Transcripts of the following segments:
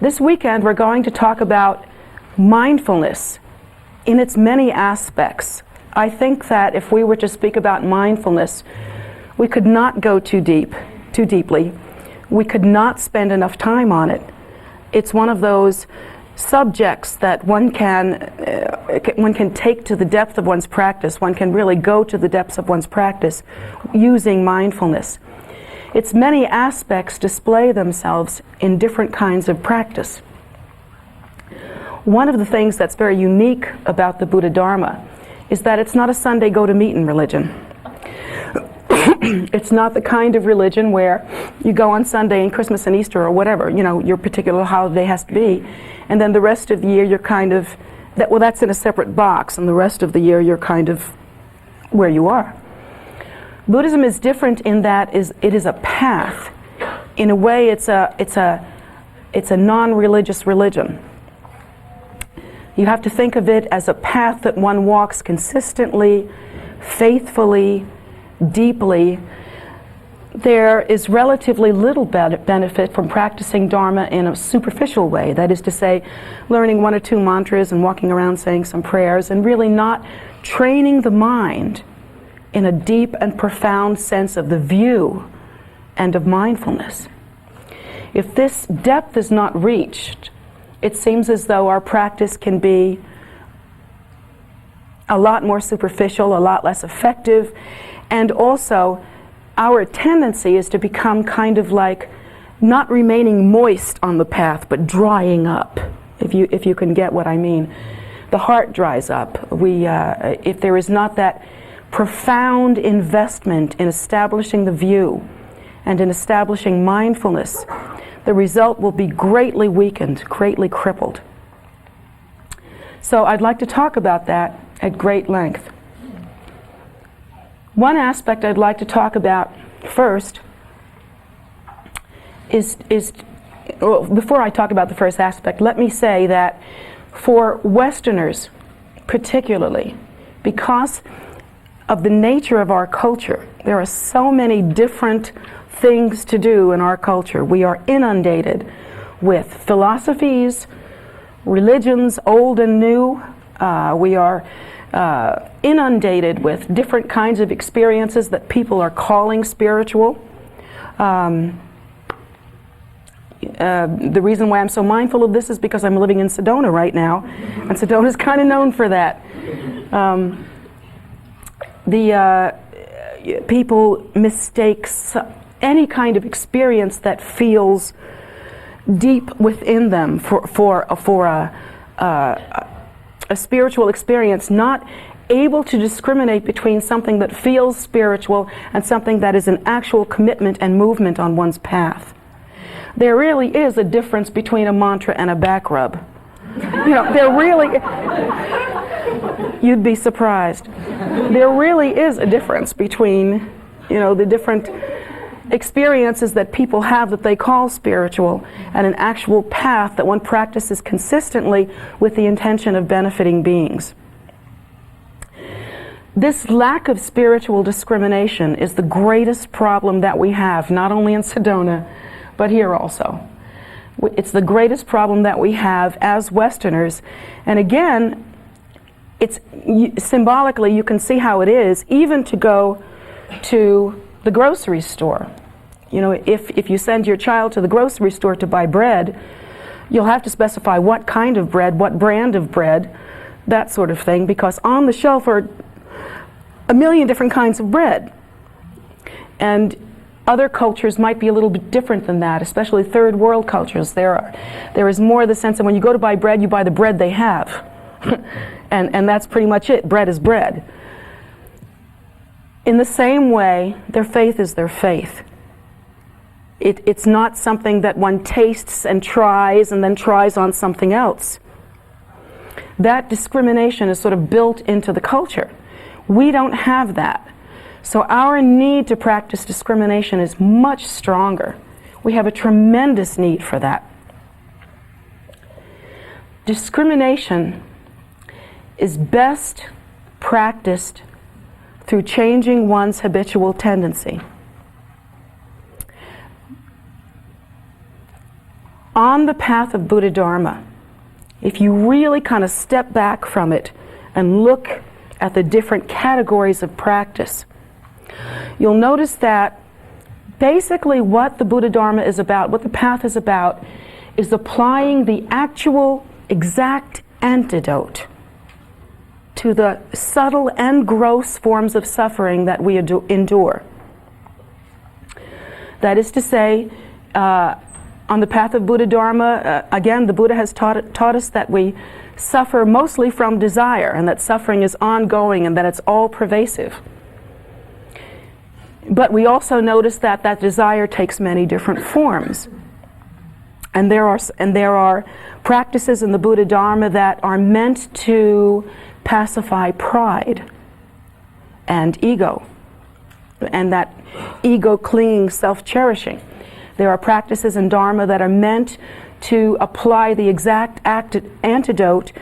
This weekend we're going to talk about mindfulness in its many aspects. I think that if we were to speak about mindfulness, we could not go too deeply. We could not spend enough time on it. It's one of those subjects that one can take to the depth of one's practice. One can really go to the depths of one's practice using mindfulness. Its many aspects display themselves in different kinds of practice. One of the things that's very unique about the Buddha Dharma is that it's not a Sunday go-to-meeting religion. It's not the kind of religion where you go on Sunday and Christmas and Easter or whatever, your particular holiday has to be, and then the rest of the year you're kind of, that's in a separate box, and the rest of the year you're kind of where you are. Buddhism is different in that it is a path. In a way, it's a non-religious religion. You have to think of it as a path that one walks consistently, faithfully, deeply. There is relatively little benefit from practicing Dharma in a superficial way. That is to say, learning one or two mantras and walking around saying some prayers and really not training the mind in a deep and profound sense of the view and of mindfulness. If this depth is not reached, it seems as though our practice can be a lot more superficial, a lot less effective, and also our tendency is to become kind of like not remaining moist on the path, but drying up, if you can get what I mean. The heart dries up. If there is not that profound investment in establishing the view and in establishing mindfulness, the result will be greatly weakened, greatly crippled. So I'd like to talk about that at great length. One aspect I'd like to talk about first is before I talk about the first aspect, let me say that for Westerners particularly, because of the nature of our culture, there are so many different things to do in our culture. We are inundated with philosophies, religions, old and new. We are inundated with different kinds of experiences that people are calling spiritual. The reason why I'm so mindful of this is because I'm living in Sedona right now, and Sedona is kind of known for that. People mistake any kind of experience that feels deep within them for a spiritual experience, not able to discriminate between something that feels spiritual and something that is an actual commitment and movement on one's path. There really is a difference between a mantra and a back rub. There really, you'd be surprised. There really is a difference between, the different experiences that people have that they call spiritual and an actual path that one practices consistently with the intention of benefiting beings. This lack of spiritual discrimination is the greatest problem that we have, not only in Sedona, but here also. It's the greatest problem that we have as Westerners. And again, symbolically, you can see how it is, even to go to the grocery store. If you send your child to the grocery store to buy bread, you'll have to specify what kind of bread, what brand of bread, that sort of thing, because on the shelf are a million different kinds of bread. And other cultures might be a little bit different than that, especially third world cultures. There is more the sense that when you go to buy bread, you buy the bread they have. and that's pretty much it. Bread is bread. In the same way, their faith is their faith. It's not something that one tastes and then tries on something else. That discrimination is sort of built into the culture. We don't have that. So our need to practice discrimination is much stronger. We have a tremendous need for that. Discrimination is best practiced through changing one's habitual tendency. on the path of Buddha Dharma, if you really kind of step back from it and look at the different categories of practice, you'll notice that basically what the Buddha Dharma is about, what the path is about, is applying the actual exact antidote to the subtle and gross forms of suffering that we endure. That is to say, on the path of Buddha Dharma, again, the Buddha has taught us that we suffer mostly from desire, and that suffering is ongoing and that it's all pervasive. But we also notice that that desire takes many different forms. And there are practices in the Buddha Dharma that are meant to pacify pride and ego, and that ego-clinging self-cherishing. There are practices in Dharma that are meant to apply the exact antidote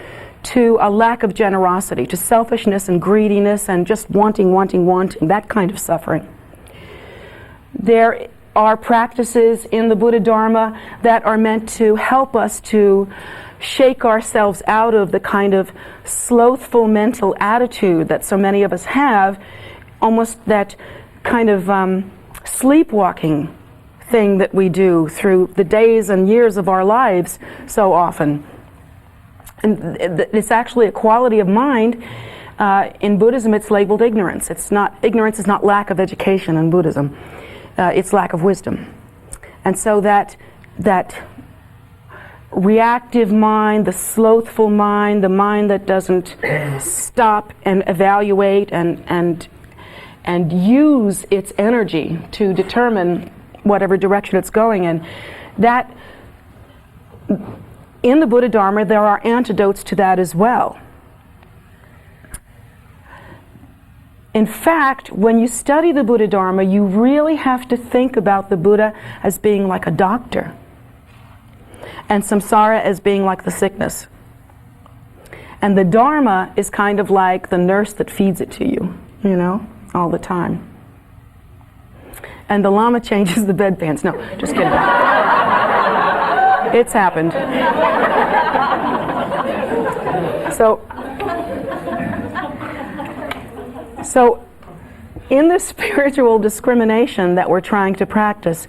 to a lack of generosity, to selfishness and greediness and just wanting, that kind of suffering. There are practices in the Buddha Dharma that are meant to help us to shake ourselves out of the kind of slothful mental attitude that so many of us have, almost that kind of sleepwalking thing that we do through the days and years of our lives so often. And it's actually a quality of mind. In Buddhism, it's labeled ignorance. Ignorance is not lack of education in Buddhism. It's lack of wisdom. And so that reactive mind, the slothful mind, the mind that doesn't stop and evaluate and use its energy to determine whatever direction it's going in, that in the Buddha Dharma there are antidotes to that as well. In fact, when you study the Buddha Dharma, you really have to think about the Buddha as being like a doctor, and samsara as being like the sickness. And the Dharma is kind of like the nurse that feeds it to you, all the time. And the Lama changes the bedpans. No, just kidding. It's happened. So in the spiritual discrimination that we're trying to practice,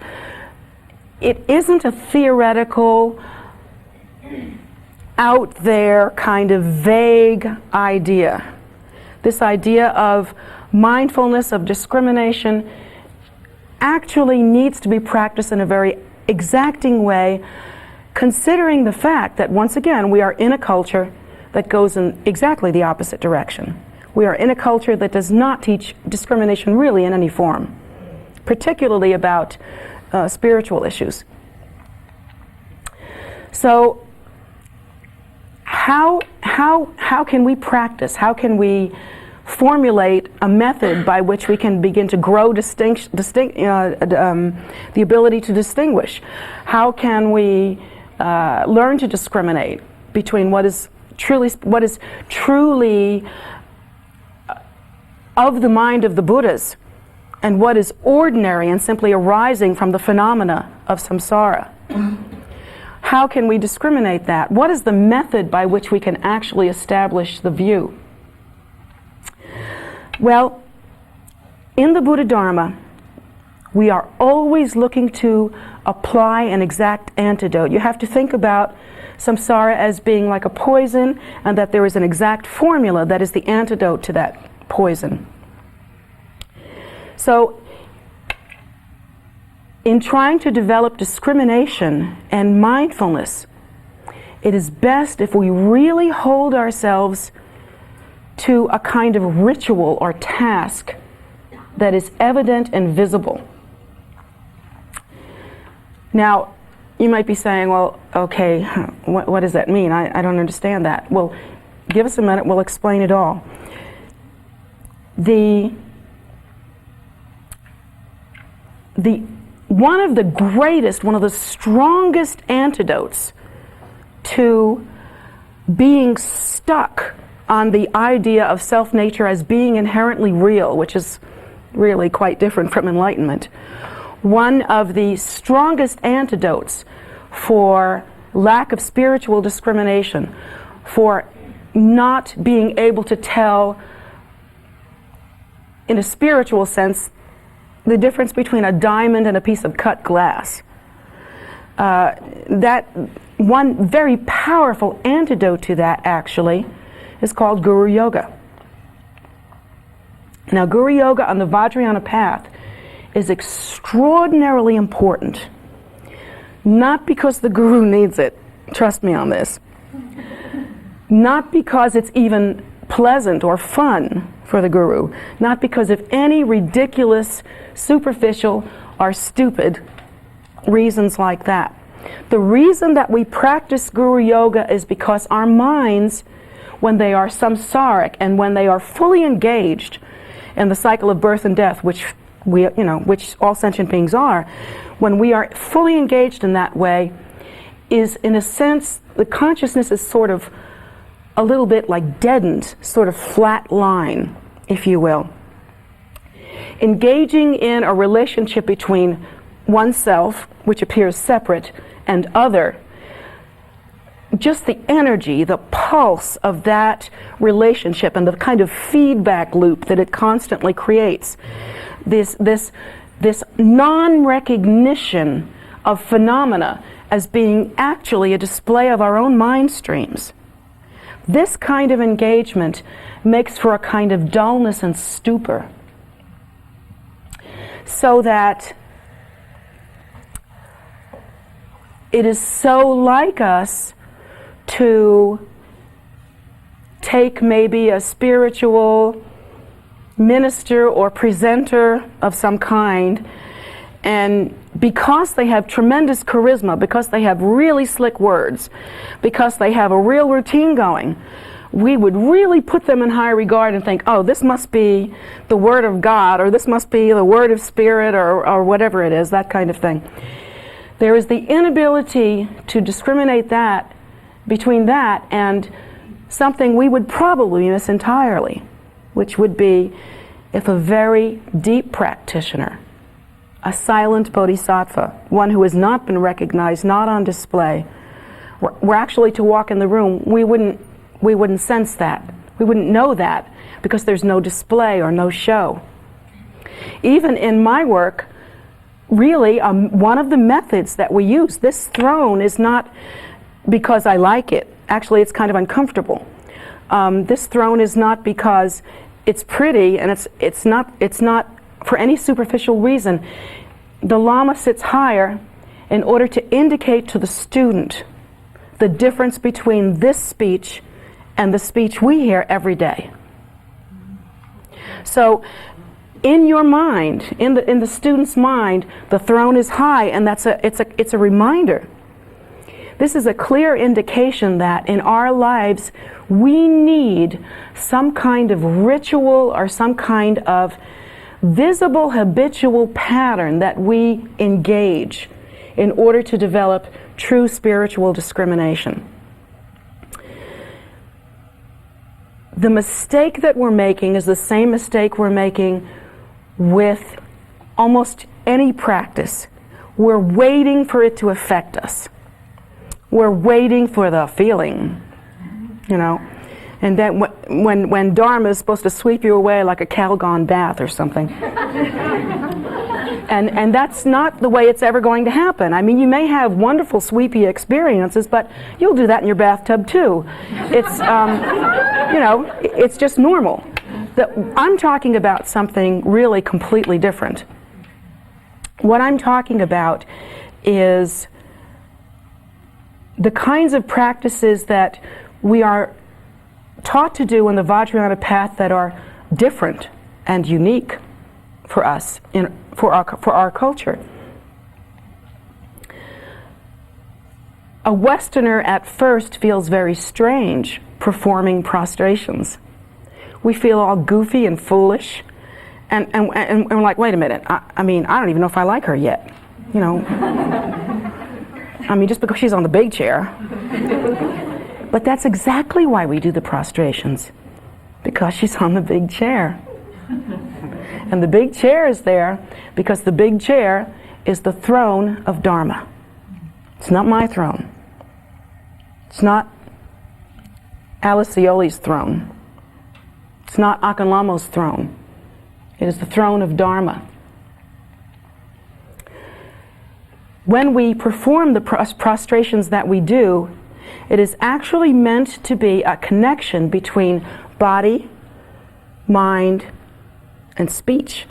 it isn't a theoretical, out there kind of vague idea. This idea of mindfulness, of discrimination, actually needs to be practiced in a very exacting way, considering the fact that, once again, we are in a culture that goes in exactly the opposite direction. We are in a culture that does not teach discrimination really in any form, particularly about spiritual issues. So how can we practice? How can we formulate a method by which we can begin to grow the ability to distinguish? How can we learn to discriminate between what is truly of the mind of the Buddhas and what is ordinary and simply arising from the phenomena of samsara? How can we discriminate that? What is the method by which we can actually establish the view? Well, in the Buddha Dharma, we are always looking to apply an exact antidote. You have to think about samsara as being like a poison, and that there is an exact formula that is the antidote to that poison. So, in trying to develop discrimination and mindfulness, it is best if we really hold ourselves to a kind of ritual or task that is evident and visible. Now, you might be saying, well, okay, what does that mean? I don't understand that. Well, give us a minute, we'll explain it all. One of the strongest antidotes to being stuck on the idea of self-nature as being inherently real, which is really quite different from enlightenment. One of the strongest antidotes for lack of spiritual discrimination, for not being able to tell, in a spiritual sense, the difference between a diamond and a piece of cut glass. That one very powerful antidote to that, actually, is called Guru Yoga. Now, Guru Yoga on the Vajrayana path is extraordinarily important. Not because the Guru needs it, trust me on this. Not because it's even pleasant or fun for the Guru. Not because of any ridiculous, superficial, or stupid reasons like that. The reason that we practice Guru Yoga is because our minds, when they are samsaric and when they are fully engaged in the cycle of birth and death, which all sentient beings are, when we are fully engaged in that way, is in a sense, the consciousness is sort of a little bit like deadened, sort of flat line, if you will. Engaging in a relationship between oneself, which appears separate, and other, just the energy, the pulse of that relationship and the kind of feedback loop that it constantly creates, this non-recognition of phenomena as being actually a display of our own mind streams. This kind of engagement makes for a kind of dullness and stupor, so that it is so like us to take maybe a spiritual minister or presenter of some kind, and because they have tremendous charisma, because they have really slick words, because they have a real routine going, we would really put them in high regard and think, oh, this must be the Word of God, or this must be the Word of Spirit, or whatever it is, that kind of thing. There is the inability to discriminate that between that and something we would probably miss entirely, which would be if a very deep practitioner, a silent bodhisattva, one who has not been recognized, not on display, were actually to walk in the room, we wouldn't sense that. We wouldn't know that because there's no display or no show. Even in my work, really, one of the methods that we use, this throne is not because I like it. Actually, it's kind of uncomfortable. This throne is not because it's pretty, and it's not for any superficial reason. The Lama sits higher in order to indicate to the student the difference between this speech and the speech we hear every day. So, in your mind, in the student's mind, the throne is high, and it's a reminder. This is a clear indication that in our lives we need some kind of ritual or some kind of visible habitual pattern that we engage in order to develop true spiritual discrimination. The mistake that we're making is the same mistake we're making with almost any practice. We're waiting for it to affect us. We're waiting for the feeling, and then when Dharma is supposed to sweep you away like a Calgon bath or something. And that's not the way it's ever going to happen. I mean, you may have wonderful sweepy experiences, but you'll do that in your bathtub too. It's, it's just normal. I'm talking about something really completely different. What I'm talking about is the kinds of practices that we are taught to do in the Vajrayana path that are different and unique for us, for our culture. A Westerner at first feels very strange performing prostrations. We feel all goofy and foolish, and we're like, wait a minute, I mean, I don't even know if I like her yet, I mean, just because she's on the big chair. But that's exactly why we do the prostrations, because she's on the big chair. And the big chair is there because the big chair is the throne of Dharma. It's not my throne. It's not Alice Ioli's throne. It's not Ahkon Lhamo's throne. It is the throne of Dharma. When we perform the prostrations that we do, it is actually meant to be a connection between body, mind, and speech.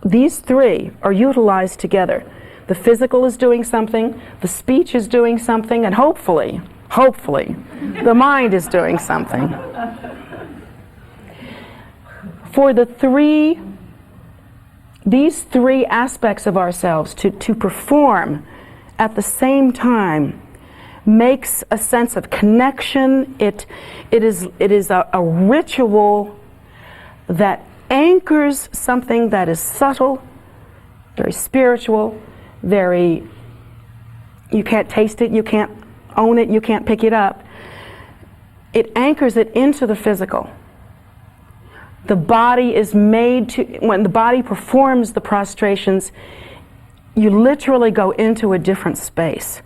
These three are utilized together. The physical is doing something, the speech is doing something, and hopefully, the mind is doing something. For these three aspects of ourselves to perform at the same time makes a sense of connection. It is a ritual that anchors something that is subtle, very spiritual, you can't taste it, you can't own it, you can't pick it up. It anchors it into the physical. The body is made to, when the body performs the prostrations, you literally go into a different space.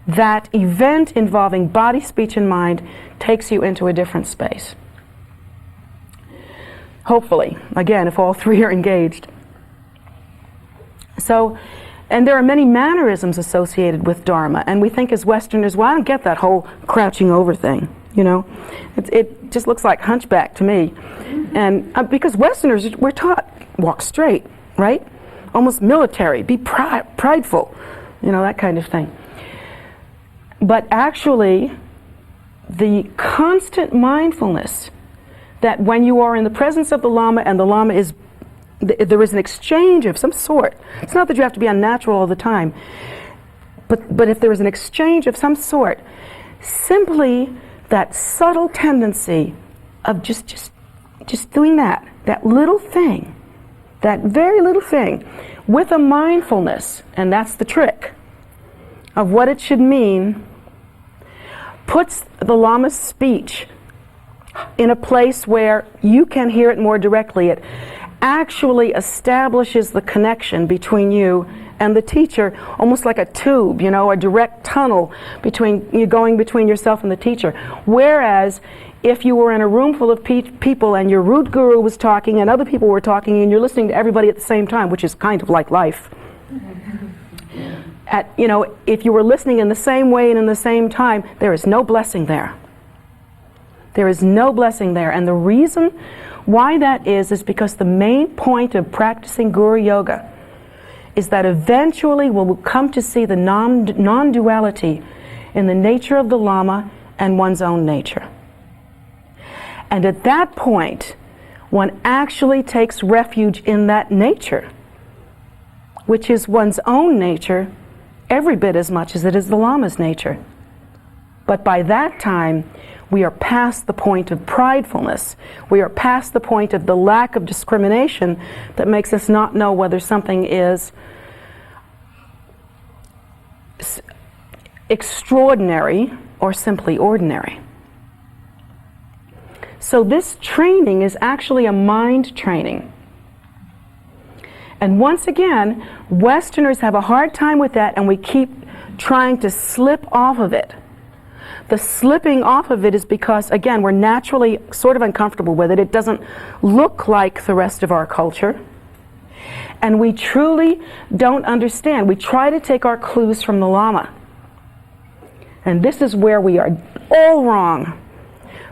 That event involving body, speech, and mind takes you into a different space. Hopefully, again, if all three are engaged. So, and there are many mannerisms associated with Dharma, and we think as Westerners, well, I don't get that whole crouching over thing, you know. It just looks like hunchback to me. And because Westerners, we're taught, walk straight, right? Almost military, be prideful, you know, that kind of thing. But actually, the constant mindfulness that when you are in the presence of the Lama and the Lama is, there is an exchange of some sort. It's not that you have to be unnatural all the time, but if there is an exchange of some sort, simply that subtle tendency of just doing that little thing, that very little thing, with a mindfulness, and that's the trick of what it should mean, puts the Lama's speech in a place where you can hear it more directly. It actually establishes the connection between you and the teacher, almost like a tube, you know, a direct tunnel going between yourself and the teacher. Whereas if you were in a room full of people and your root guru was talking and other people were talking and you're listening to everybody at the same time, which is kind of like life. You know, if you were listening in the same way and in the same time, there is no blessing there. There is no blessing there. And the reason why that is because the main point of practicing Guru Yoga is that eventually we'll come to see the non-duality in the nature of the Lama and one's own nature. And at that point, one actually takes refuge in that nature, which is one's own nature every bit as much as it is the Lama's nature. But by that time, we are past the point of pridefulness. We are past the point of the lack of discrimination that makes us not know whether something is extraordinary or simply ordinary. So this training is actually a mind training. And once again, Westerners have a hard time with that, and we keep trying to slip off of it. The slipping off of it is because, again, we're naturally sort of uncomfortable with it. It doesn't look like the rest of our culture. And we truly don't understand. We try to take our clues from the Lama. And this is where we are all wrong.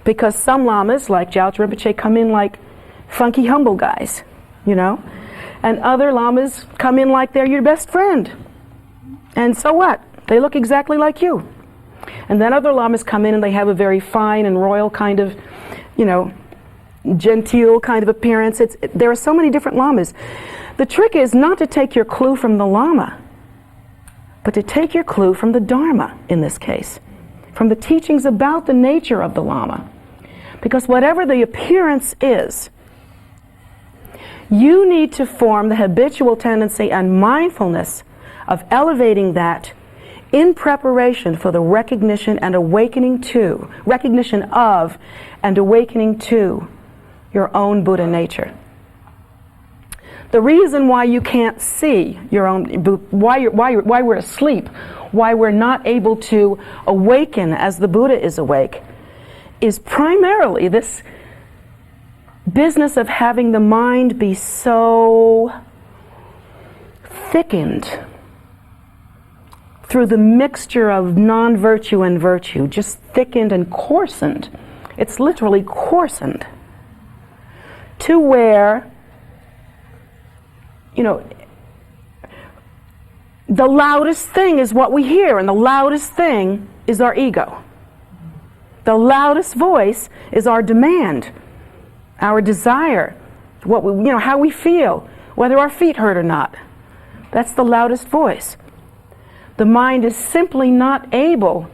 Because some Lamas, like Gyaltsen Rinpoche, come in like funky, humble guys, you know? And other Lamas come in like they're your best friend. And so what? They look exactly like you. And then other Lamas come in and they have a very fine and royal kind of, you know, genteel kind of appearance. There are so many different Lamas. The trick is not to take your clue from the Lama, but to take your clue from the Dharma in this case, from the teachings about the nature of the Lama. Because whatever the appearance is, you need to form the habitual tendency and mindfulness of elevating that in preparation for the recognition of and awakening to your own Buddha nature. The reason why you can't see your own, why we're asleep, why we're not able to awaken as the Buddha is awake, is primarily this business of having the mind be so thickened through the mixture of non-virtue and virtue, just thickened and coarsened. It's literally coarsened to where, you know, the loudest thing is what we hear, and the loudest thing is our ego. The loudest voice is our demand, our desire, what we, you know, how we feel, whether our feet hurt or not. That's the loudest voice. The mind is simply not able,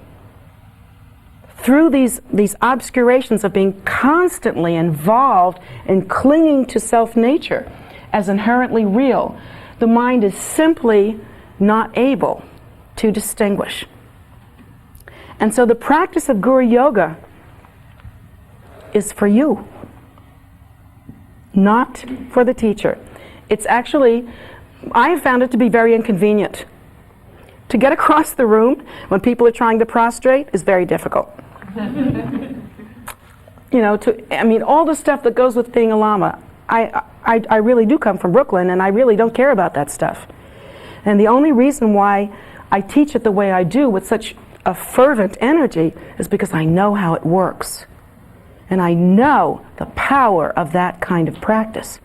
through these obscurations of being constantly involved in clinging to self-nature as inherently real, the mind is simply not able to distinguish. And so the practice of Guru Yoga is for you, not for the teacher. It's actually, I have found it to be very inconvenient. To get across the room when people are trying to prostrate is very difficult. You know, I mean, all the stuff that goes with being a Lama, I really do come from Brooklyn, and I really don't care about that stuff. And the only reason why I teach it the way I do with such a fervent energy is because I know how it works. And I know the power of that kind of practice.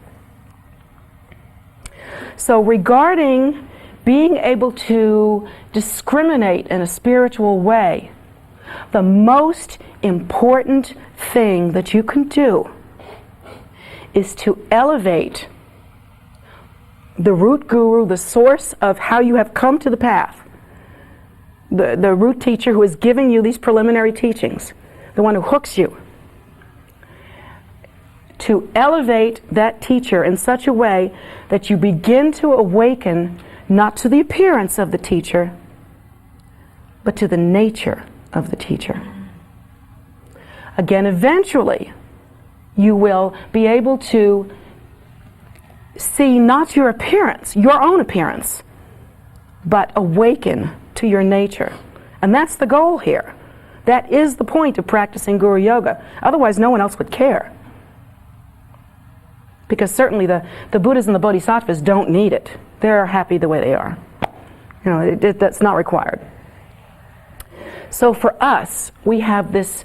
So regarding being able to discriminate in a spiritual way, the most important thing that you can do is to elevate the root guru, the source of how you have come to the path, the root teacher who is giving you these preliminary teachings, the one who hooks you, to elevate that teacher in such a way that you begin to awaken not to the appearance of the teacher, but to the nature of the teacher. Again, eventually, you will be able to see not your appearance, your own appearance, but awaken to your nature. And that's the goal here. That is the point of practicing Guru Yoga. Otherwise, no one else would care. Because certainly the Buddhas and the Bodhisattvas don't need it. They're happy the way they are. You know, that's not required. So for us, we have this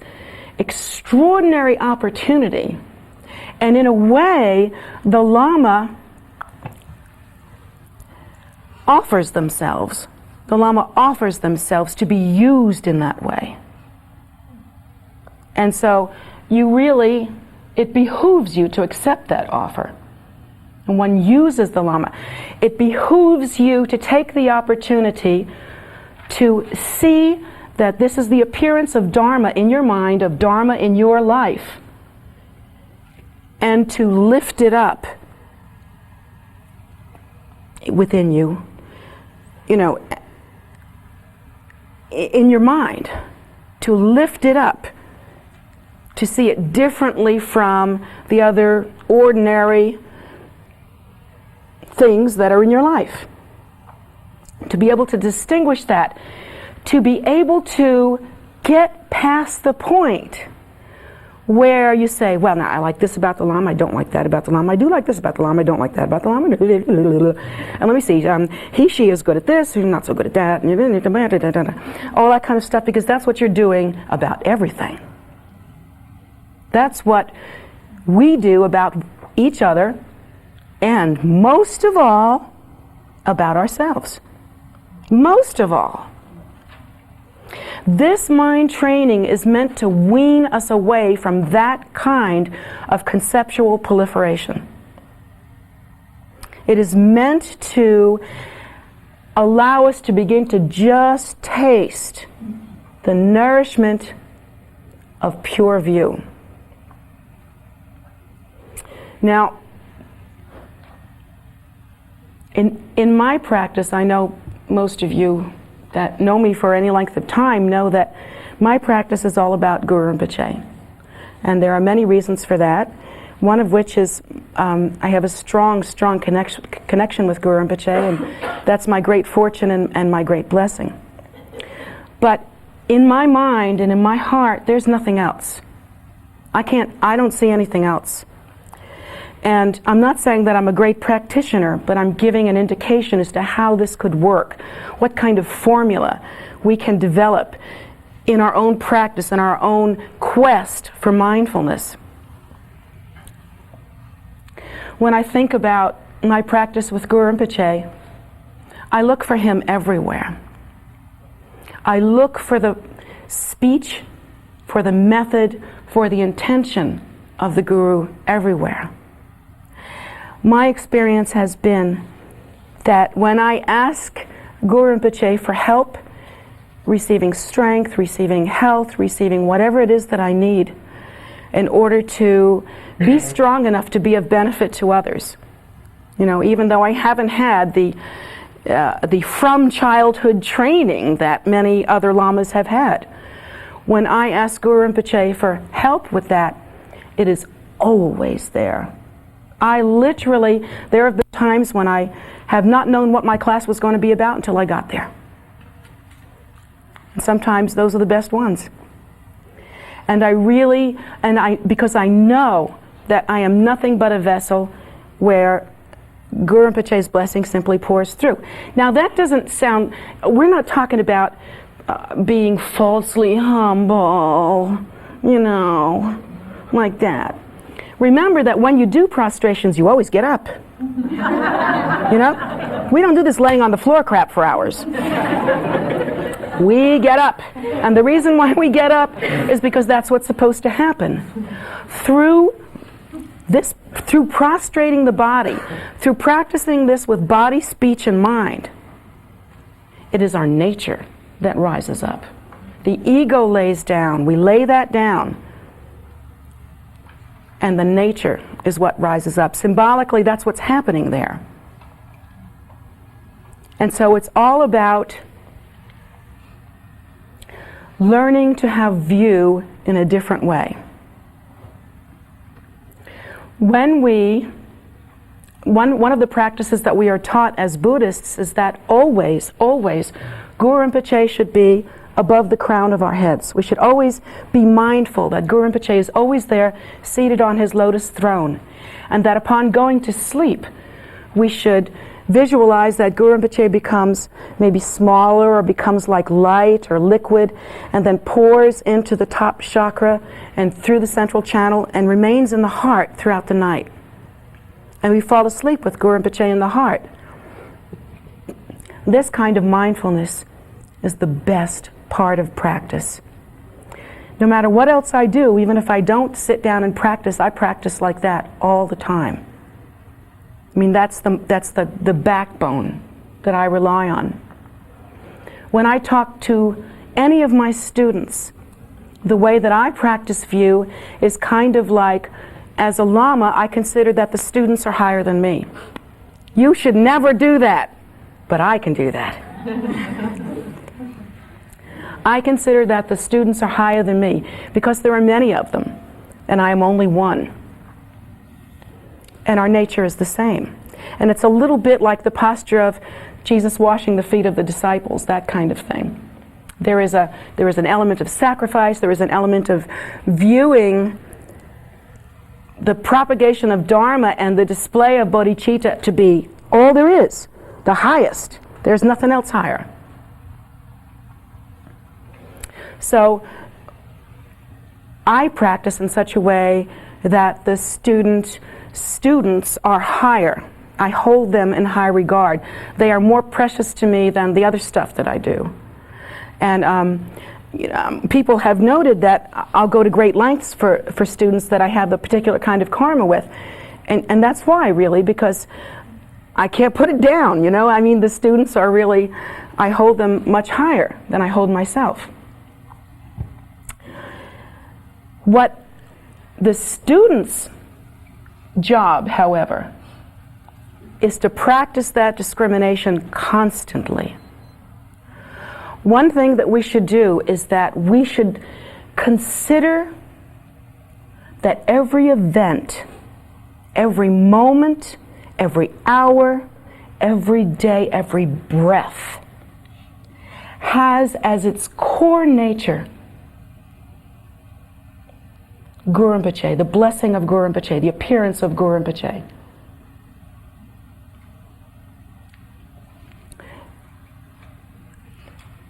extraordinary opportunity. And in a way, the Lama offers themselves. The Lama offers themselves to be used in that way. And so you really, it behooves you to accept that offer. And one uses the Lama. It behooves you to take the opportunity to see that this is the appearance of Dharma in your mind, of Dharma in your life, and to lift it up within you, you know, in your mind, to lift it up, to see it differently from the other ordinary things that are in your life. To be able to distinguish that, to be able to get past the point where you say, well, now I like this about the Lama, I don't like that about the Lama, I do like this about the Lama, I don't like that about the Lama, and let me see, he, she is good at this, he's not so good at that, all that kind of stuff, because that's what you're doing about everything. That's what we do about each other, and most of all, about ourselves. Most of all. This mind training is meant to wean us away from that kind of conceptual proliferation. It is meant to allow us to begin to just taste the nourishment of pure view. Now, in my practice, I know most of you that know me for any length of time know that my practice is all about Guru Rinpoche. And there are many reasons for that, one of which is I have a strong connection with Guru Rinpoche, and that's my great fortune and my great blessing. But in my mind and in my heart, there's nothing else. I don't see anything else. And I'm not saying that I'm a great practitioner, but I'm giving an indication as to how this could work, what kind of formula we can develop in our own practice, in our own quest for mindfulness. When I think about my practice with Guru Rinpoche, I look for him everywhere. I look for the speech, for the method, for the intention of the Guru everywhere. My experience has been that when I ask Guru Rinpoche for help, receiving strength, receiving health, receiving whatever it is that I need in order to be strong enough to be of benefit to others. You know, even though I haven't had the from childhood training that many other lamas have had. When I ask Guru Rinpoche for help with that, it is always there. There have been times when I have not known what my class was going to be about until I got there. And sometimes those are the best ones. And because I know that I am nothing but a vessel where Guru Rinpoche's blessing simply pours through. Now that doesn't sound, we're not talking about being falsely humble, you know, like that. Remember that when you do prostrations, you always get up. You know? We don't do this laying on the floor crap for hours. We get up. And the reason why we get up is because that's what's supposed to happen. Through prostrating the body, through practicing this with body, speech, and mind, it is our nature that rises up. The ego lays down. We lay that down. And the nature is what rises up. Symbolically, that's what's happening there. And so it's all about learning to have view in a different way. One of the practices that we are taught as Buddhists is that always, Guru Rinpoche should be above the crown of our heads. We should always be mindful that Guru Rinpoche is always there, seated on his lotus throne, and that upon going to sleep, we should visualize that Guru Rinpoche becomes maybe smaller or becomes like light or liquid, and then pours into the top chakra and through the central channel and remains in the heart throughout the night. And we fall asleep with Guru Rinpoche in the heart. This kind of mindfulness is the best part of practice. No matter what else I do, even if I don't sit down and practice, I practice like that all the time. I mean, that's the backbone that I rely on. When I talk to any of my students, the way that I practice view is kind of like, as a Lama, I consider that the students are higher than me. You should never do that, but I can do that. I consider that the students are higher than me because there are many of them, and I am only one. And our nature is the same. And it's a little bit like the posture of Jesus washing the feet of the disciples, that kind of thing. There is an element of sacrifice, there is an element of viewing the propagation of Dharma and the display of bodhicitta to be all there is, the highest. There's nothing else higher. So I practice in such a way that the students are higher. I hold them in high regard. They are more precious to me than the other stuff that I do. And people have noted that I'll go to great lengths for students that I have a particular kind of karma with. And that's why, really, because I can't put it down, you know? I mean, the students are really, I hold them much higher than I hold myself. What the student's job, however, is to practice that discrimination constantly. One thing that we should do is that we should consider that every event, every moment, every hour, every day, every breath has as its core nature Guru Rinpoche, the blessing of Guru Rinpoche, the appearance of Guru Rinpoche.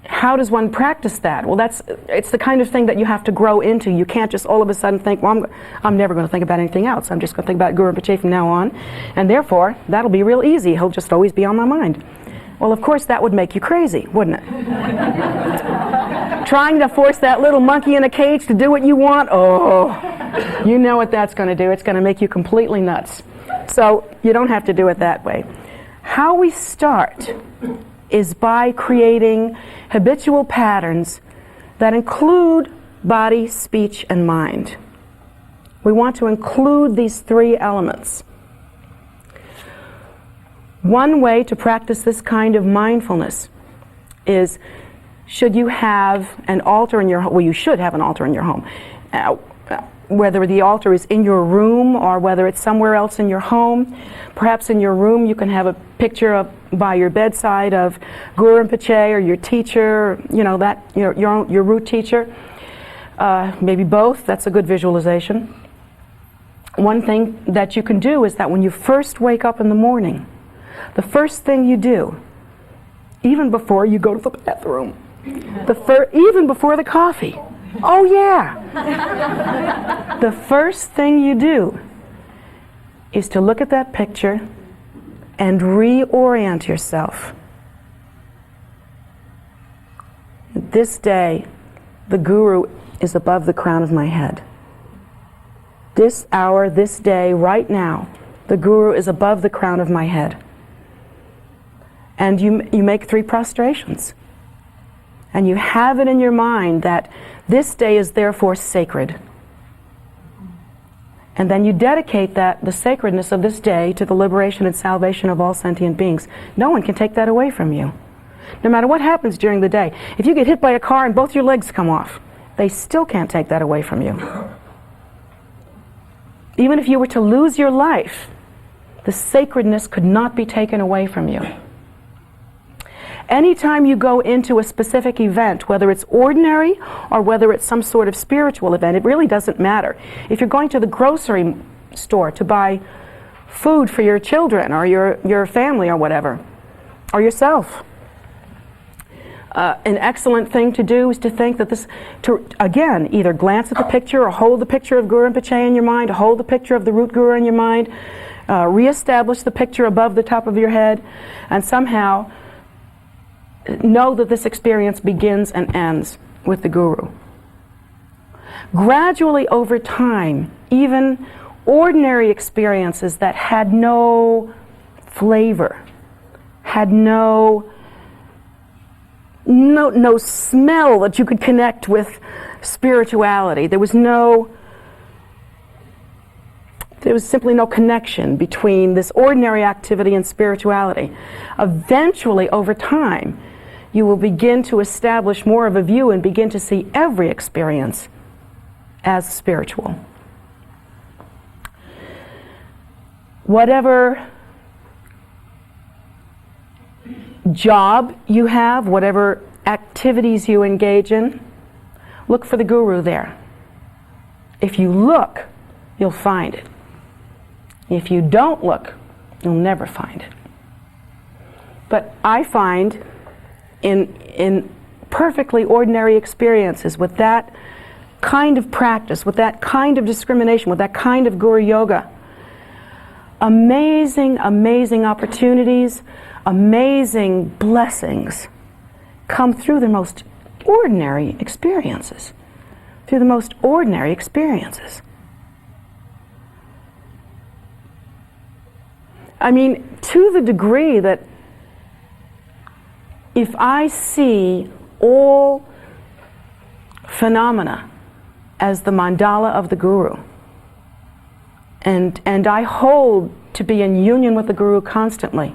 How does one practice that? Well, it's the kind of thing that you have to grow into. You can't just all of a sudden think, well, I'm never going to think about anything else. I'm just going to think about Guru Rinpoche from now on, and therefore, that'll be real easy. He'll just always be on my mind. Well, of course, that would make you crazy, wouldn't it? Trying to force that little monkey in a cage to do what you want, oh, you know what that's going to do. It's going to make you completely nuts. So you don't have to do it that way. How we start is by creating habitual patterns that include body, speech, and mind. We want to include these three elements. One way to practice this kind of mindfulness is, should you have an altar in your home? Well, you should have an altar in your home. Whether the altar is in your room or whether it's somewhere else in your home. Perhaps in your room you can have a picture by your bedside of Guru Rinpoche or your teacher, your root teacher. Maybe both. That's a good visualization. One thing that you can do is that when you first wake up in the morning, the first thing you do, even before you go to the bathroom, even before the coffee, oh yeah, the first thing you do is to look at that picture and reorient yourself. This day, the Guru is above the crown of my head. This hour, this day, right now, the Guru is above the crown of my head. And you make 3 prostrations. And you have it in your mind that this day is therefore sacred. And then you dedicate the sacredness of this day to the liberation and salvation of all sentient beings. No one can take that away from you. No matter what happens during the day. If you get hit by a car and both your legs come off, they still can't take that away from you. Even if you were to lose your life, the sacredness could not be taken away from you. Anytime you go into a specific event, whether it's ordinary or whether it's some sort of spiritual event, it really doesn't matter. If you're going to the grocery store to buy food for your children or your family or whatever, or yourself, an excellent thing to do is to think that again, either glance at the picture or hold the picture of Guru Rinpoche in your mind, hold the picture of the root Guru in your mind, reestablish the picture above the top of your head, and somehow know that this experience begins and ends with the Guru. Gradually over time, even ordinary experiences that had no flavor, had no smell that you could connect with spirituality. There was simply no connection between this ordinary activity and spirituality. Eventually, over time, you will begin to establish more of a view and begin to see every experience as spiritual. Whatever job you have, whatever activities you engage in, look for the Guru there. If you look, you'll find it. If you don't look, you'll never find it. But I find in perfectly ordinary experiences with that kind of practice, with that kind of discrimination, with that kind of Guru Yoga, amazing, amazing opportunities, amazing blessings come through the most ordinary experiences. Through the most ordinary experiences. I mean, to the degree that if I see all phenomena as the mandala of the Guru, and I hold to be in union with the Guru constantly,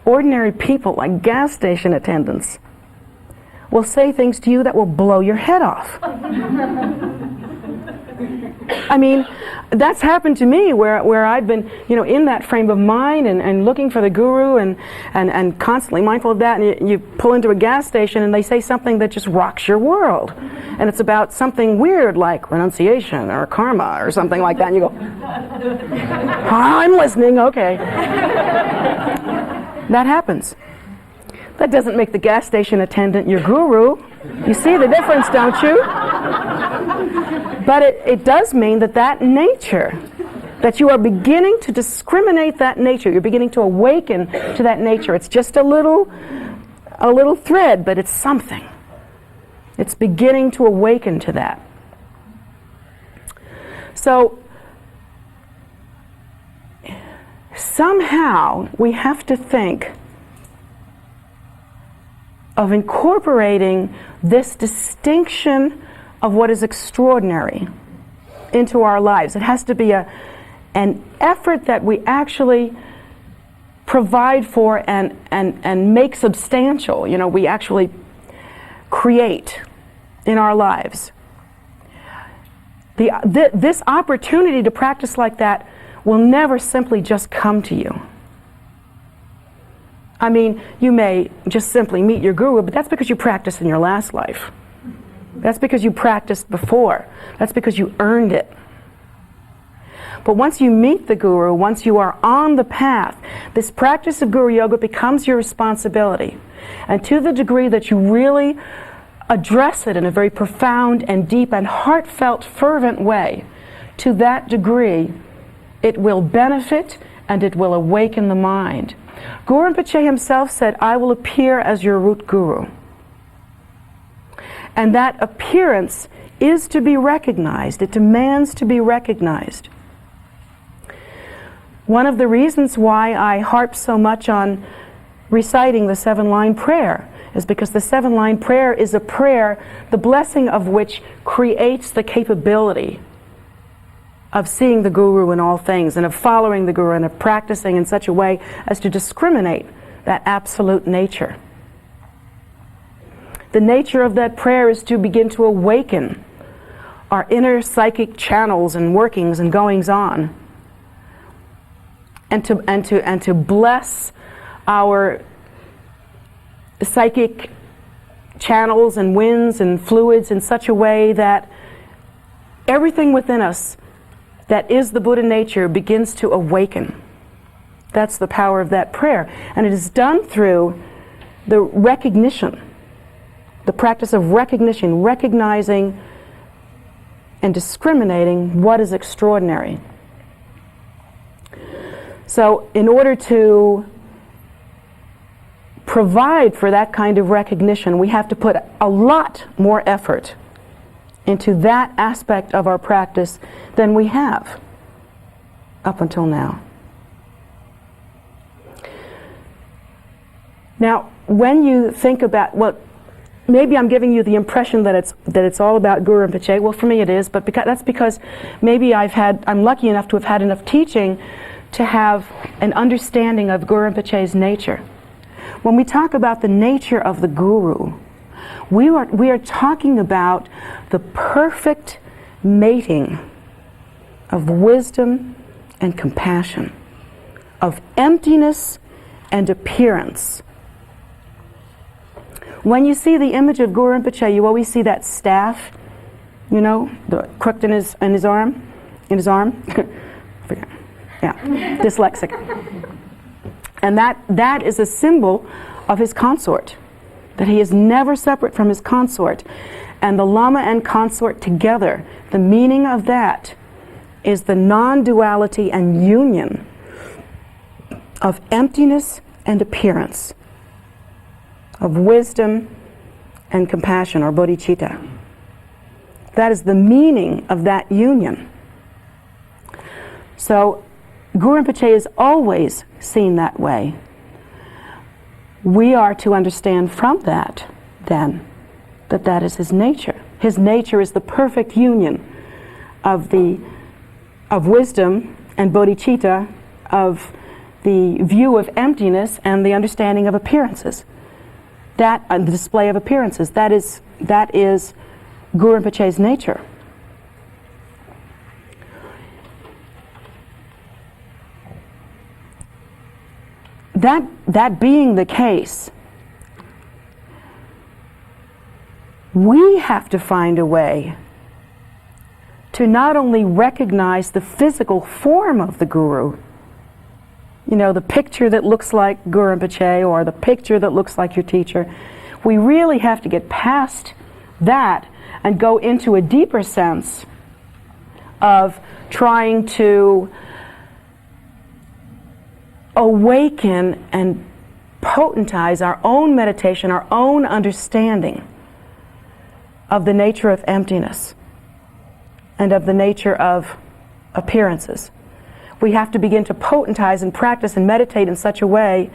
ordinary people like gas station attendants will say things to you that will blow your head off. I mean, that's happened to me where I've been, in that frame of mind and looking for the guru and constantly mindful of that, and you pull into a gas station and they say something that just rocks your world. And it's about something weird like renunciation or karma or something like that, and you go, I'm listening, okay. That happens. That doesn't make the gas station attendant your guru. You see the difference, don't you? But it does mean that nature, that you are beginning to discriminate that nature. You're beginning to awaken to that nature. It's just a little thread, but it's something. It's beginning to awaken to that. So somehow we have to think of incorporating this distinction of what is extraordinary into our lives. It has to be an effort that we actually provide for and make substantial. We actually create in our lives. This opportunity to practice like that will never simply just come to you. I mean, you may just simply meet your guru, but that's because you practiced in your last life. That's because you practiced before. That's because you earned it. But once you meet the guru, once you are on the path, this practice of guru yoga becomes your responsibility. And to the degree that you really address it in a very profound and deep and heartfelt, fervent way, to that degree, it will benefit and it will awaken the mind. Guru Rinpoche himself said, I will appear as your root guru. And that appearance is to be recognized. It demands to be recognized. One of the reasons why I harp so much on reciting the 7-line prayer is because the 7-line prayer is a prayer, the blessing of which creates the capability of seeing the guru in all things, and of following the guru, and of practicing in such a way as to discriminate that absolute nature. The nature of that prayer is to begin to awaken our inner psychic channels and workings and goings on, and to bless our psychic channels and winds and fluids in such a way that everything within us that is the Buddha nature begins to awaken. That's the power of that prayer. And it is done through the recognition, the practice of recognition, recognizing and discriminating what is extraordinary. So in order to provide for that kind of recognition, we have to put a lot more effort into that aspect of our practice than we have up until now. Now, when you think about, well, maybe I'm giving you the impression that it's all about Guru Rinpoche. Well, for me it is, but that's because maybe I'm lucky enough to have had enough teaching to have an understanding of Guru Rinpoche's nature. When we talk about the nature of the guru, we are talking about the perfect mating of wisdom and compassion, of emptiness and appearance. When you see the image of Guru Rinpoche, you always see that staff, the crooked in his arm. Yeah, dyslexic. And that is a symbol of his consort, that he is never separate from his consort. And the Lama and consort together, the meaning of that is the non-duality and union of emptiness and appearance, of wisdom and compassion, or bodhicitta. That is the meaning of that union. So Guru Rinpoche is always seen that way. We are to understand from that, then, that is his nature. His nature is the perfect union of wisdom and bodhicitta, of the view of emptiness and the understanding of appearances. The display of appearances. That is Guru Rinpoche's nature. that being the case, we have to find a way to not only recognize the physical form of the guru, you know, the picture that looks like Guru Rinpoche or the picture that looks like your teacher. We really have to get past that and go into a deeper sense of trying to awaken and potentize our own meditation, our own understanding of the nature of emptiness and of the nature of appearances. We have to begin to potentize and practice and meditate in such a way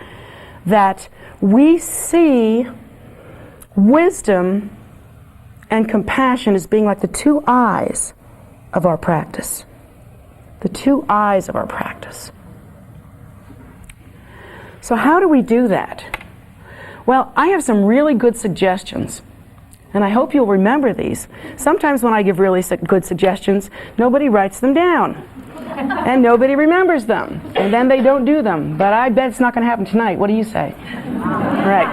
that we see wisdom and compassion as being like the two eyes of our practice. The two eyes of our practice. So how do we do that? Well, I have some really good suggestions, and I hope you'll remember these. Sometimes when I give really good suggestions, nobody writes them down, and nobody remembers them, and then they don't do them. But I bet it's not going to happen tonight. What do you say? Right.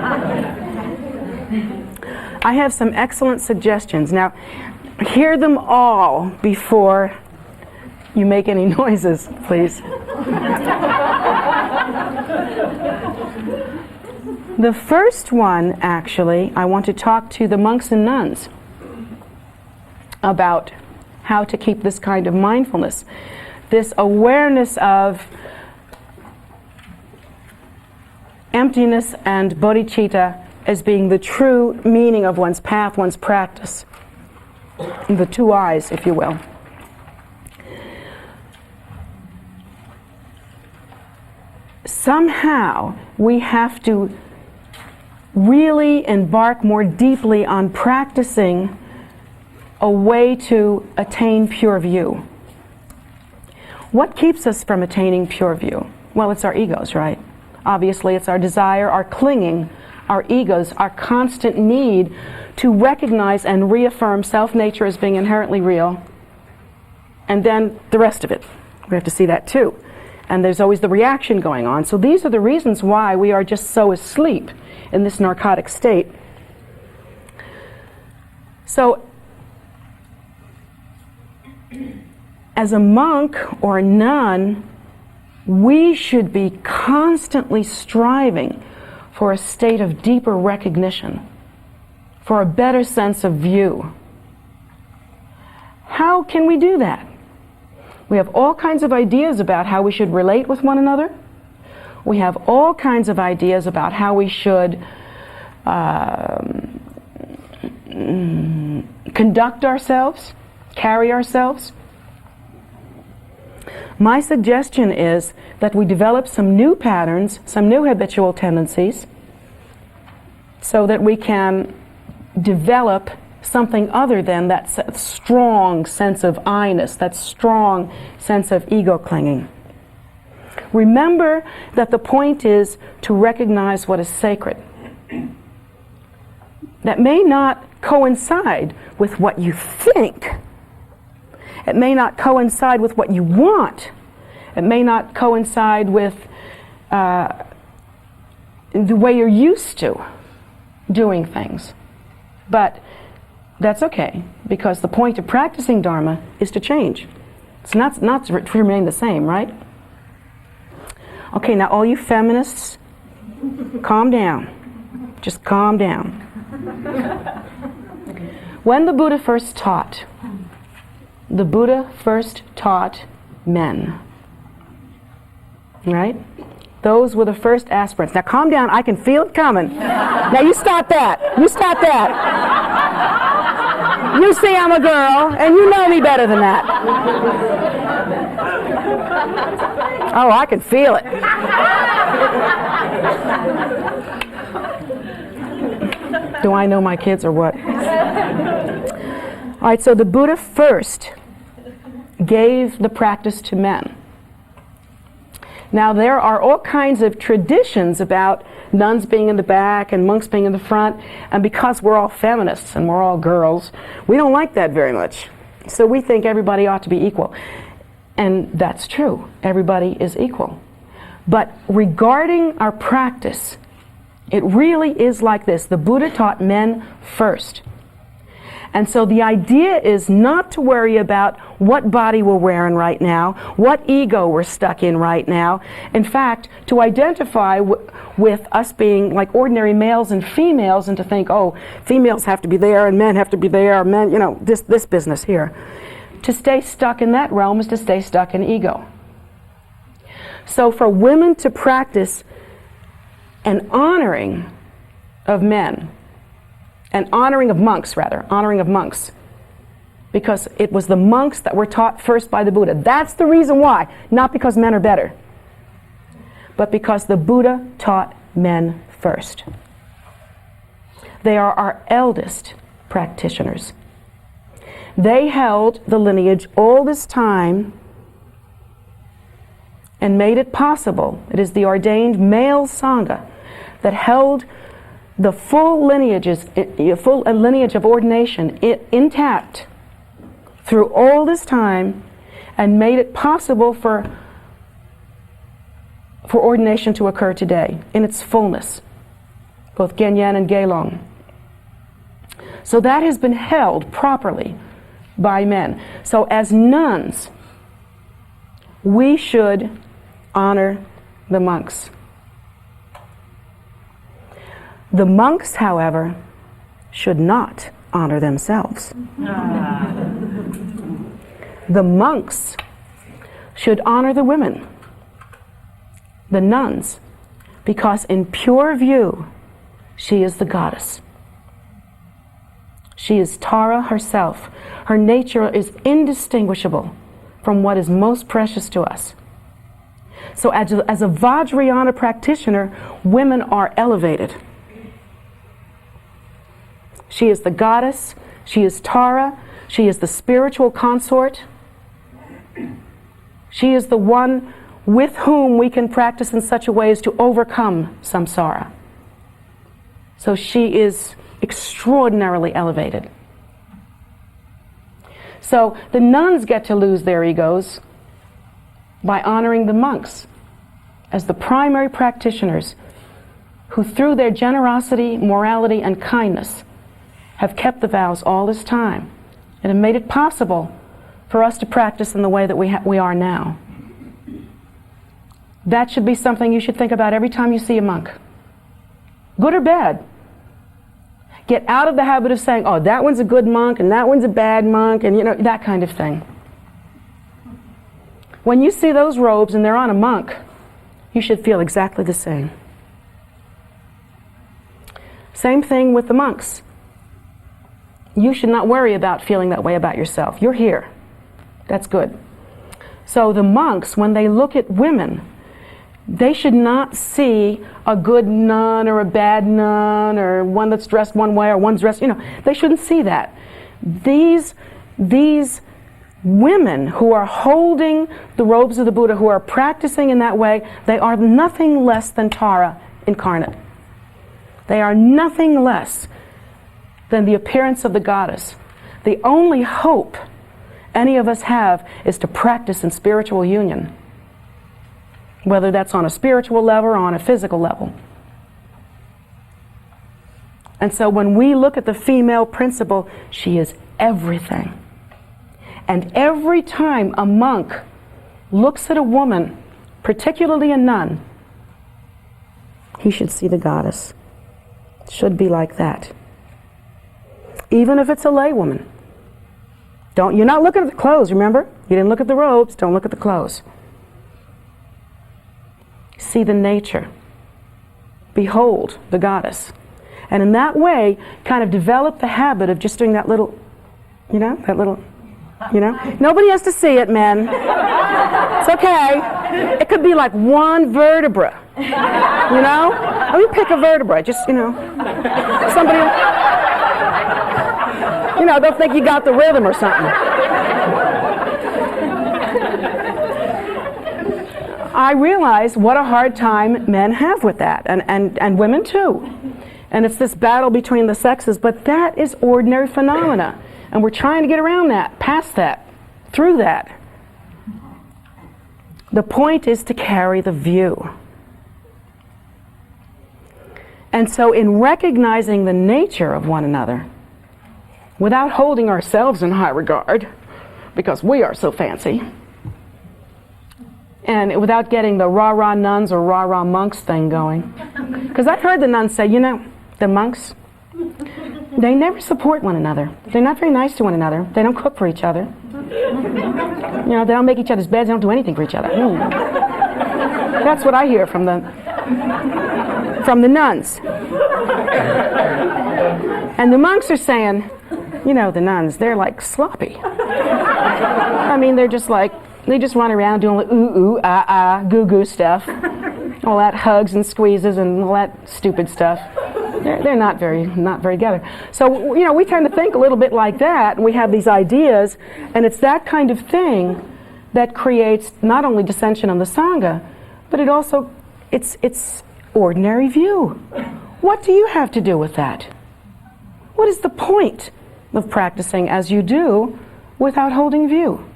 I have some excellent suggestions. Now, hear them all before you make any noises, please. The first one, actually, I want to talk to the monks and nuns about how to keep this kind of mindfulness, this awareness of emptiness and bodhicitta as being the true meaning of one's path, one's practice. The two eyes, if you will. Somehow we have to really embark more deeply on practicing a way to attain pure view. What keeps us from attaining pure view? Well, it's our egos, right? Obviously, it's our desire, our clinging, our egos, our constant need to recognize and reaffirm self-nature as being inherently real, and then the rest of it. We have to see that too. And there's always the reaction going on. So these are the reasons why we are just so asleep in this narcotic state. So, as a monk or a nun, we should be constantly striving for a state of deeper recognition, for a better sense of view. How can we do that? We have all kinds of ideas about how we should relate with one another. We have all kinds of ideas about how we should conduct ourselves, carry ourselves. My suggestion is that we develop some new patterns, some new habitual tendencies, so that we can develop something other than that strong sense of I-ness, that strong sense of ego clinging. Remember that the point is to recognize what is sacred. That may not coincide with what you think. It may not coincide with what you want. It may not coincide with the way you're used to doing things. But that's okay, because the point of practicing Dharma is to change. It's not to remain the same, right? Okay, now all you feminists, calm down. Just calm down. When the Buddha first taught men. Right? Those were the first aspirants. Now calm down, I can feel it coming. Now you stop that. You stop that. You see I'm a girl, and you know me better than that. Oh, I can feel it. Do I know my kids or what? All right, so the Buddha first gave the practice to men. Now there are all kinds of traditions about nuns being in the back and monks being in the front, and because we're all feminists and we're all girls, we don't like that very much. So we think everybody ought to be equal. And that's true. Everybody is equal. But regarding our practice, it really is like this. The Buddha taught men first. And so the idea is not to worry about what body we're wearing right now, what ego we're stuck in right now. In fact, to identify with us being like ordinary males and females, and to think, oh, females have to be there and men have to be there, men, you know, this business here. To stay stuck in that realm is to stay stuck in ego. So for women to practice an honoring of men, an honoring of monks, rather, honoring of monks, because it was the monks that were taught first by the Buddha. That's the reason why, not because men are better, but because the Buddha taught men first. They are our eldest practitioners. They held the lineage all this time and made it possible. It is the ordained male Sangha that held the full lineage of ordination intact through all this time, and made it possible for ordination to occur today in its fullness, both Genyen and Gelong. So that has been held properly by men. So as nuns, we should honor the monks. The monks, however, should not honor themselves. The monks should honor the women, the nuns, because in pure view, she is the goddess. She is Tara herself. Her nature is indistinguishable from what is most precious to us. So as a Vajrayana practitioner, women are elevated. She is the goddess, she is Tara, she is the spiritual consort. She is the one with whom we can practice in such a way as to overcome samsara. So she is extraordinarily elevated. So the nuns get to lose their egos by honoring the monks as the primary practitioners who, through their generosity, morality, and kindness, have kept the vows all this time and have made it possible for us to practice in the way that we are now. That should be something you should think about every time you see a monk. Good or bad. Get out of the habit of saying, oh, that one's a good monk and that one's a bad monk, and you know, that kind of thing. When you see those robes and they're on a monk, you should feel exactly the same. Same thing with the monks. You should not worry about feeling that way about yourself. You're here. That's good. So the monks, when they look at women, they should not see a good nun or a bad nun or one that's dressed one way or one's dressed, you know, they shouldn't see that. These women who are holding the robes of the Buddha, who are practicing in that way, they are nothing less than Tara incarnate. They are nothing less than the appearance of the goddess. The only hope any of us have is to practice in spiritual union, whether that's on a spiritual level or on a physical level. And so when we look at the female principle, she is everything. And every time a monk looks at a woman, particularly a nun, he should see the goddess. It should be like that. Even if it's a lay woman. You're not looking at the clothes, remember? You didn't look at the robes, don't look at the clothes. See the nature. Behold the goddess. And in that way, kind of develop the habit of just doing that little, Nobody has to see it, men. It's okay. It could be like one vertebra, Let me pick a vertebra, just, somebody, they'll think you got the rhythm or something. I realize what a hard time men have with that, and women too. And it's this battle between the sexes, but that is ordinary phenomena. And we're trying to get around that, past that, through that. The point is to carry the view. And so in recognizing the nature of one another, without holding ourselves in high regard, because we are so fancy, and without getting the rah-rah nuns or rah-rah monks thing going. Because I've heard the nuns say, you know, the monks, they never support one another. They're not very nice to one another. They don't cook for each other. You know, they don't make each other's beds. They don't do anything for each other. That's what I hear from the nuns. And the monks are saying, you know, the nuns, they're like sloppy. I mean, they're just like, they just run around doing like ooh, ah, ah, goo stuff. All that hugs and squeezes and all that stupid stuff. They're not very together. So, you know, we tend to think a little bit like that, and we have these ideas, and it's that kind of thing that creates not only dissension on the Sangha, but it also, it's ordinary view. What do you have to do with that? What is the point of practicing as you do without holding view?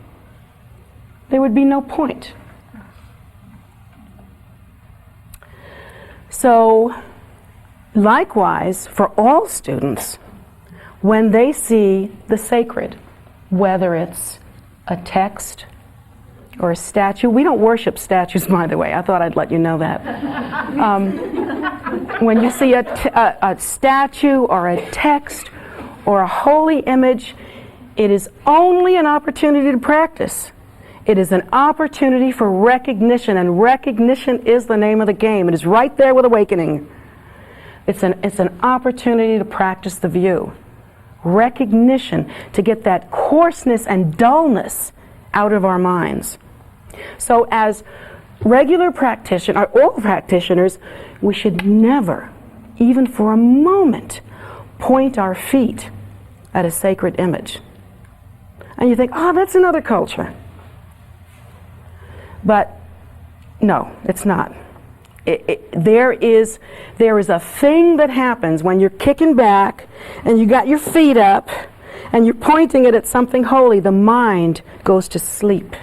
There would be no point. So, likewise, for all students, when they see the sacred, whether it's a text or a statue, we don't worship statues, by the way. I thought I'd let you know that. When you see a statue or a text or a holy image, it is only an opportunity to practice. It is an opportunity for recognition, and recognition is the name of the game. It is right there with awakening. It's an opportunity to practice the view. Recognition, to get that coarseness and dullness out of our minds. So as regular practitioners, or all practitioners, we should never, even for a moment, point our feet at a sacred image. And you think, oh, that's another culture. But no, it's not. There is a thing that happens when you're kicking back and you got your feet up and you're pointing it at something holy. The mind goes to sleep.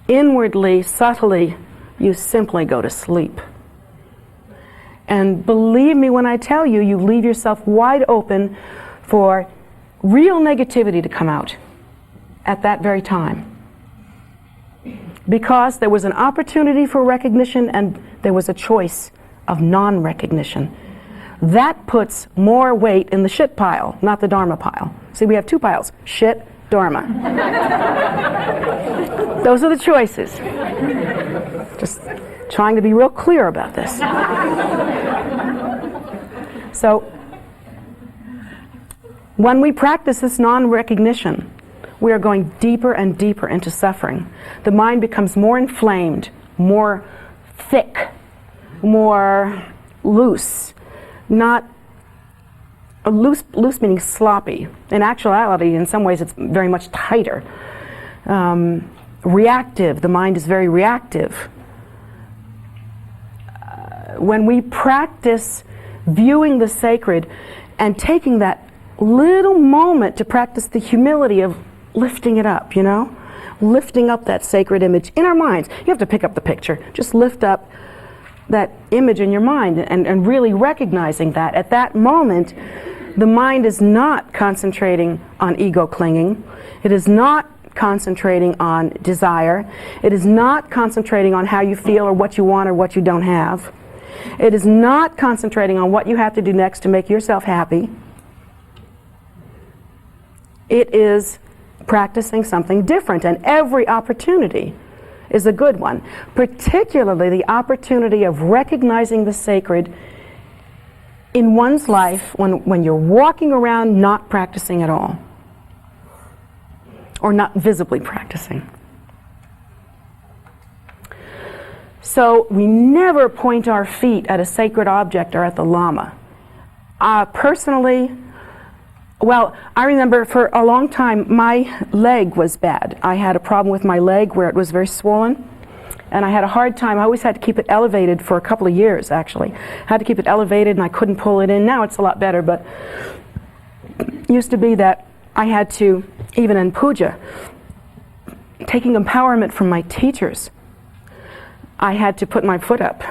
Inwardly, subtly, you simply go to sleep. And believe me when I tell you, you leave yourself wide open for real negativity to come out at that very time. Because there was an opportunity for recognition and there was a choice of non-recognition. That puts more weight in the shit pile, not the dharma pile. See, we have two piles, shit, dharma. Those are the choices. Just trying to be real clear about this. So, when we practice this non-recognition, we are going deeper and deeper into suffering. The mind becomes more inflamed, more thick, more loose. Not loose meaning sloppy. In actuality, in some ways, it's very much tighter. Reactive. The mind is very reactive. When we practice viewing the sacred and taking that little moment to practice the humility of lifting it up, you know? Lifting up that sacred image in our minds. You have to pick up the picture. Just lift up that image in your mind and really recognizing that at that moment, the mind is not concentrating on ego clinging. It is not concentrating on desire. It is not concentrating on how you feel or what you want or what you don't have. It is not concentrating on what you have to do next to make yourself happy. It is practicing something different, and every opportunity is a good one, particularly the opportunity of recognizing the sacred in one's life when you're walking around not practicing at all, or not visibly practicing. So we never point our feet at a sacred object or at the Lama. Personally, well, I remember for a long time my leg was bad. I had a problem with my leg where it was very swollen, and I had a hard time. I always had to keep it elevated for a couple of years, actually. I had to keep it elevated and I couldn't pull it in. Now it's a lot better, but it used to be that I had to, even in puja, taking empowerment from my teachers, I had to put my foot up.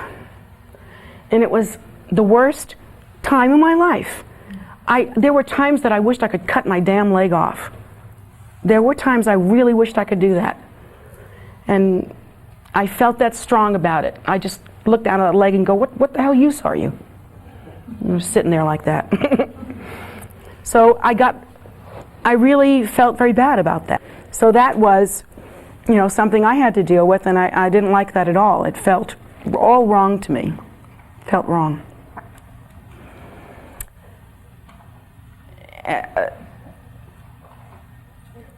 And it was the worst time of my life. There were times that I wished I could cut my damn leg off. There were times I really wished I could do that. And I felt that strong about it. I just looked down at that leg and go, what the hell use are you? I was sitting there like that. So I really felt very bad about that. So that was, something I had to deal with, and I didn't like that at all. It felt all wrong to me. Felt wrong.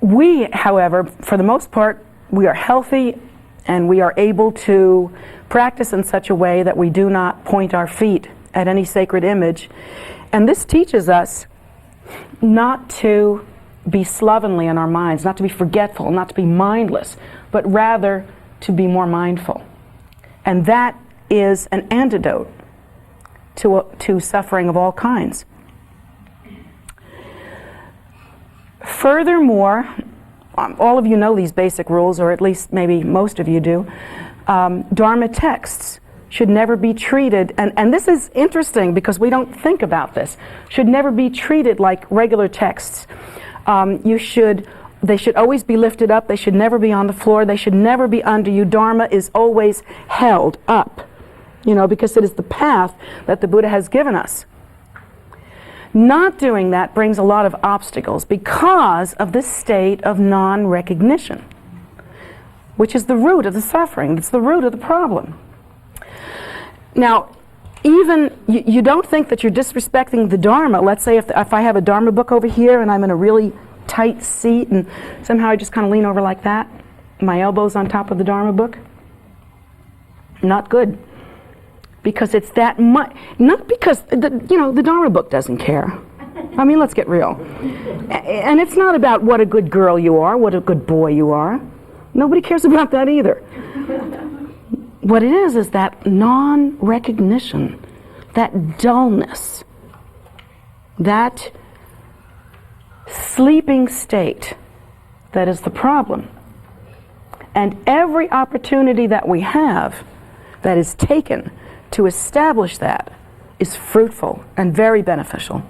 We, however, for the most part, we are healthy and we are able to practice in such a way that we do not point our feet at any sacred image. And this teaches us not to be slovenly in our minds, not to be forgetful, not to be mindless, but rather to be more mindful. And that is an antidote to suffering of all kinds. Furthermore, all of you know these basic rules, or at least maybe most of you do. Dharma texts should never be treated, and this is interesting because we don't think about this, should never be treated like regular texts. They should always be lifted up. They should never be on the floor. They should never be under you. Dharma is always held up, because it is the path that the Buddha has given us. Not doing that brings a lot of obstacles because of this state of non-recognition, which is the root of the suffering. It's the root of the problem. Now, even you don't think that you're disrespecting the Dharma. Let's say if I have a Dharma book over here and I'm in a really tight seat and somehow I just kind of lean over like that, my elbow's on top of the Dharma book. Not good. Because it's that much, not because, the Dharma book doesn't care. I mean, let's get real. And it's not about what a good girl you are, what a good boy you are. Nobody cares about that either. What it is that non-recognition, that dullness, that sleeping state that is the problem. And every opportunity that we have that is taken to establish that is fruitful and very beneficial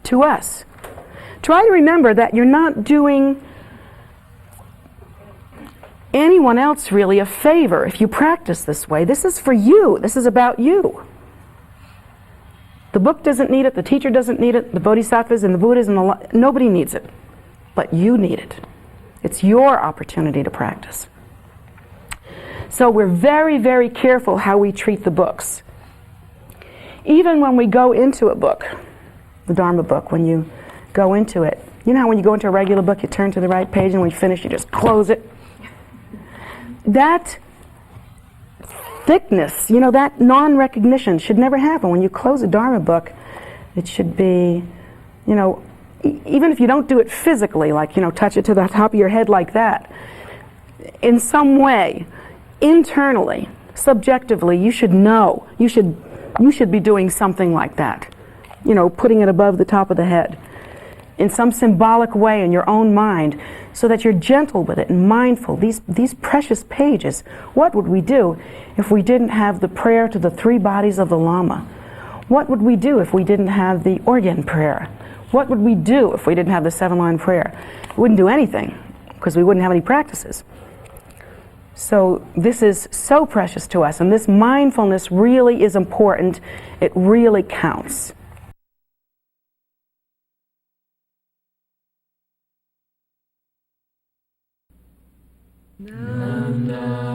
to us. Try to remember that you're not doing anyone else really a favor if you practice this way. This is for you. This is about you. The book doesn't need it. The teacher doesn't need it. The bodhisattvas and the Buddhas and nobody needs it. But you need it. It's your opportunity to practice. So we're very, very careful how we treat the books. Even when we go into a book, the Dharma book, when you go into it, you know how when you go into a regular book, you turn to the right page and when you finish, you just close it? That thickness, that non-recognition should never happen. When you close a Dharma book, it should be, even if you don't do it physically, like, touch it to the top of your head like that, in some way, internally, subjectively, you should know, you should be doing something like that, putting it above the top of the head in some symbolic way in your own mind so that you're gentle with it and mindful. These precious pages, what would we do if we didn't have the prayer to the three bodies of the Lama? What would we do if we didn't have the organ prayer? What would we do if we didn't have the 7-line prayer? We wouldn't do anything because we wouldn't have any practices. So this is so precious to us, and this mindfulness really is important. It really counts. Nanda.